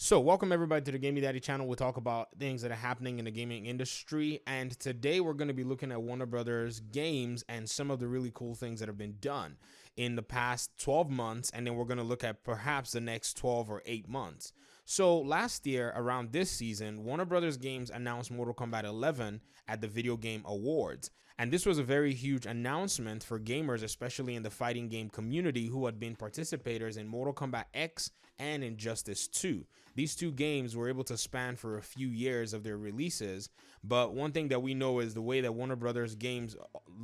So welcome everybody to the Gaming Daddy channel. We'll talk about things that are happening in the gaming industry, and today we're going to be looking at Warner Brothers games and some of the really cool things that have been done in the past 12 months, and then we're going to look at perhaps the next 12 or 8 months. So last year around this season, Warner Brothers Games announced Mortal Kombat 11 at the Video Game Awards. And this was a very huge announcement for gamers, especially in the fighting game community, who had been participators in Mortal Kombat X and Injustice 2. These two games were able to span for a few years of their releases, but one thing that we know is the way that Warner Brothers Games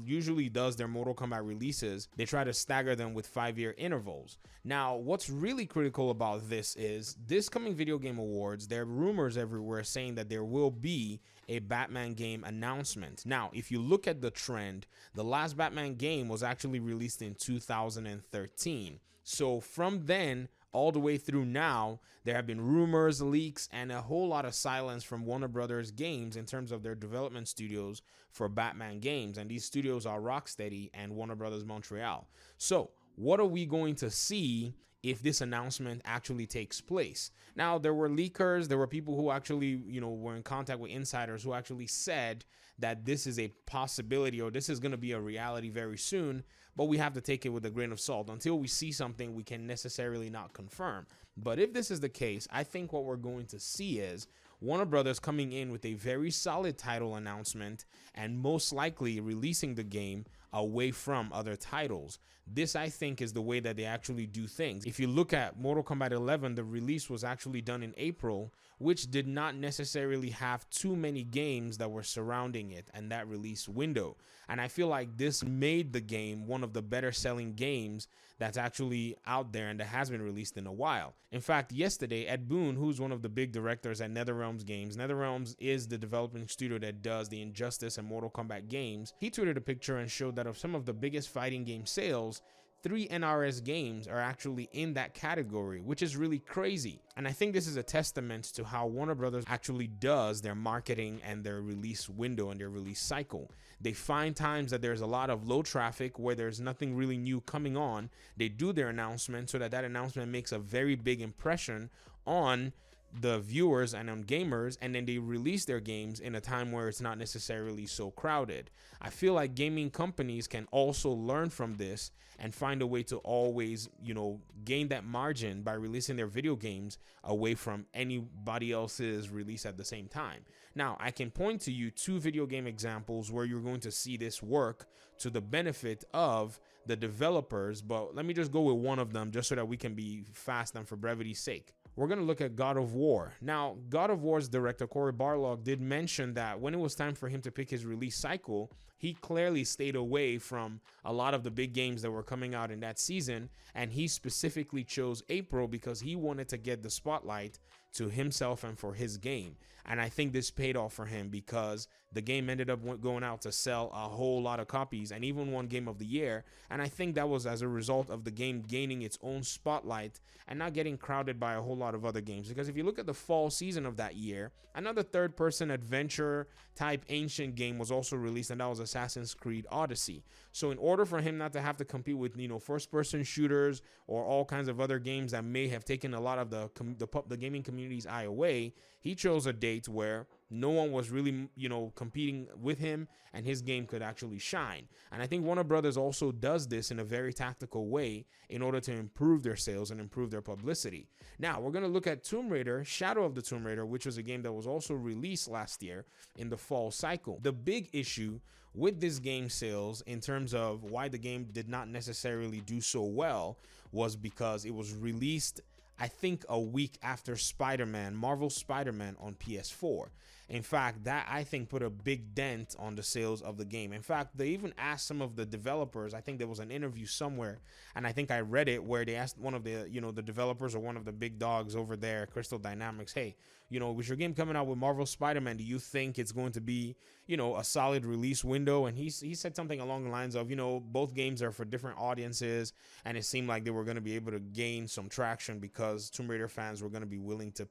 usually does their Mortal Kombat releases, they try to stagger them with 5-year intervals. Now, what's really critical about this is this coming Video Game Awards, there are rumors everywhere saying that there will be a Batman game announcement. Now, if you look at the trend, the last Batman game was actually released in 2013. So from then all the way through now, there have been rumors, leaks, and a whole lot of silence from Warner Brothers Games in terms of their development studios for Batman games. And these studios are Rocksteady and Warner Brothers Montreal. So what are we going to see if this announcement actually takes place? Now, there were leakers, there were people who actually, were in contact with insiders who actually said that this is a possibility or this is going to be a reality very soon, but we have to take it with a grain of salt. Until we see something, we can necessarily not confirm. But if this is the case, I think what we're going to see is Warner Brothers coming in with a very solid title announcement and most likely releasing the game away from other titles. This, I think, is the way that they actually do things. If you look at Mortal Kombat 11, the release was actually done in April, which did not necessarily have too many games that were surrounding it and that release window. And I feel like this made the game one of the better selling games that's actually out there and that has been released in a while. In fact, yesterday, Ed Boon, who's one of the big directors at NetherRealms Games, NetherRealms is the developing studio that does the Injustice and Mortal Kombat games, he tweeted a picture and showed that of some of the biggest fighting game sales, 3 NRS games are actually in that category, which is really crazy. And I think this is a testament to how Warner Brothers actually does their marketing and their release window and their release cycle. They find times that there's a lot of low traffic where there's nothing really new coming on. They do their announcement so that that announcement makes a very big impression on the viewers and on gamers, and then they release their games in a time where it's not necessarily so crowded. I feel like gaming companies can also learn from this and find a way to always, gain that margin by releasing their video games away from anybody else's release at the same time. Now, I can point to you 2 video game examples where you're going to see this work to the benefit of the developers, but let me just go with one of them just so that we can be fast and for brevity's sake. We're going to look at God of War. Now, God of War's director, Cory Barlog, did mention that when it was time for him to pick his release cycle, he clearly stayed away from a lot of the big games that were coming out in that season, and he specifically chose April because he wanted to get the spotlight to himself and for his game. And I think this paid off for him because the game ended up going out to sell a whole lot of copies and even won Game of the Year. And I think that was as a result of the game gaining its own spotlight and not getting crowded by a whole lot of other games. Because if you look at the fall season of that year, another third-person adventure type ancient game was also released, and that was Assassin's Creed Odyssey. So in order for him not to have to compete with first-person shooters or all kinds of other games that may have taken a lot of the gaming community's eye away, he chose a date where no one was really, competing with him and his game could actually shine. And I think Warner Brothers also does this in a very tactical way in order to improve their sales and improve their publicity. Now, we're going to look at Tomb Raider, Shadow of the Tomb Raider, which was a game that was also released last year in the fall cycle. The big issue with this game sales in terms of why the game did not necessarily do so well was because it was released, I think, a week after SpiderMan, Marvel's SpiderMan on PS4. In fact, that I think put a big dent on the sales of the game. In fact, they even asked some of the developers, I think there was an interview somewhere, and I think I read it, where they asked one of the, the developers or one of the big dogs over there, Crystal Dynamics, hey, with your game coming out with Marvel's Spider-Man, do you think it's going to be, a solid release window? And he said something along the lines of, both games are for different audiences, and it seemed like they were going to be able to gain some traction because Tomb Raider fans were going to be willing to,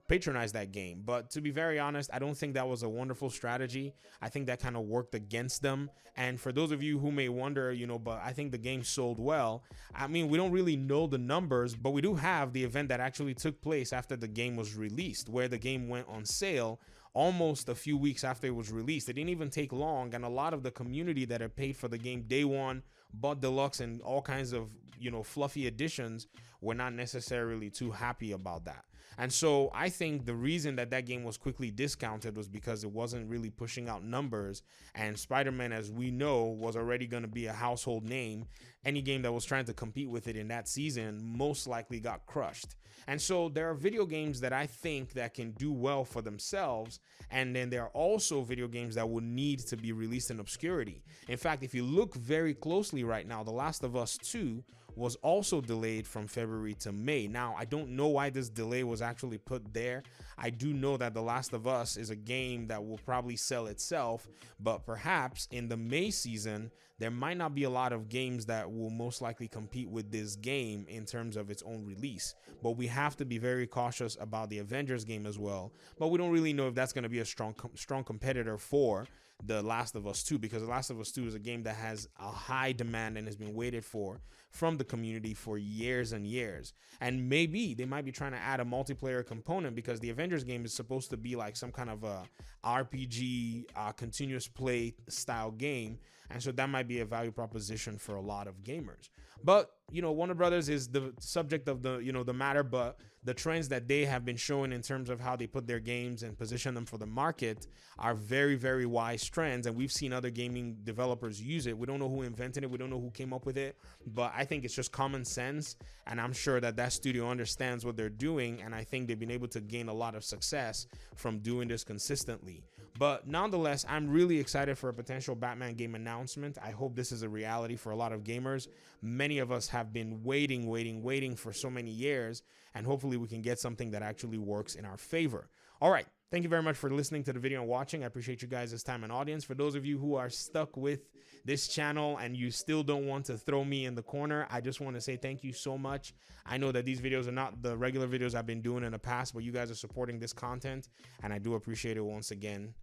patronize that game. But to be very honest, I don't think that was a wonderful strategy. I think that kind of worked against them. And for those of you who may wonder, you know, but I think the game sold well. I mean, we don't really know the numbers, but we do have the event that actually took place after the game was released, where the game went on sale almost a few weeks after it was released. It didn't even take long, and a lot of the community that had paid for the game day one, bought deluxe and all kinds of, you know, fluffy additions, were not necessarily too happy about that. And so I think the reason that that game was quickly discounted was because it wasn't really pushing out numbers, and Spider-Man, as we know, was already going to be a household name. Any game that was trying to compete with it in that season most likely got crushed. And so there are video games that I think that can do well for themselves, and then there are also video games that will need to be released in obscurity. In fact, if you look very closely right now, The Last of Us 2 was also delayed from February to May. Now, I don't know why this delay was actually put there. I do know that The Last of Us is a game that will probably sell itself, but perhaps in the May season, there might not be a lot of games that will most likely compete with this game in terms of its own release. But we have to be very cautious about the Avengers game as well. But we don't really know if that's going to be a strong competitor for The Last of Us 2, because The Last of Us 2 is a game that has a high demand and has been waited for from the community for years and years. And maybe they might be trying to add a multiplayer component, because the Avengers game is supposed to be like some kind of a RPG, continuous play style game. And so that might be a value proposition for a lot of gamers. But, you know, Warner Brothers is the subject of the, you know, the matter, but the trends that they have been showing in terms of how they put their games and position them for the market are very, very wise trends. And we've seen other gaming developers use it. We don't know who invented it. We don't know who came up with it, but I think it's just common sense. And I'm sure that that studio understands what they're doing. And I think they've been able to gain a lot of success from doing this consistently. But nonetheless, I'm really excited for a potential Batman game announcement. I hope this is a reality for a lot of gamers. Many of us have been waiting for so many years, and hopefully we can get something that actually works in our favor. All right. Thank you very much for listening to the video and watching. I appreciate you guys' time and audience. For those of you who are stuck with this channel and you still don't want to throw me in the corner, I just want to say thank you so much. I know that these videos are not the regular videos I've been doing in the past, but you guys are supporting this content, and I do appreciate it once again.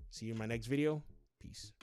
See you in my next video. Peace.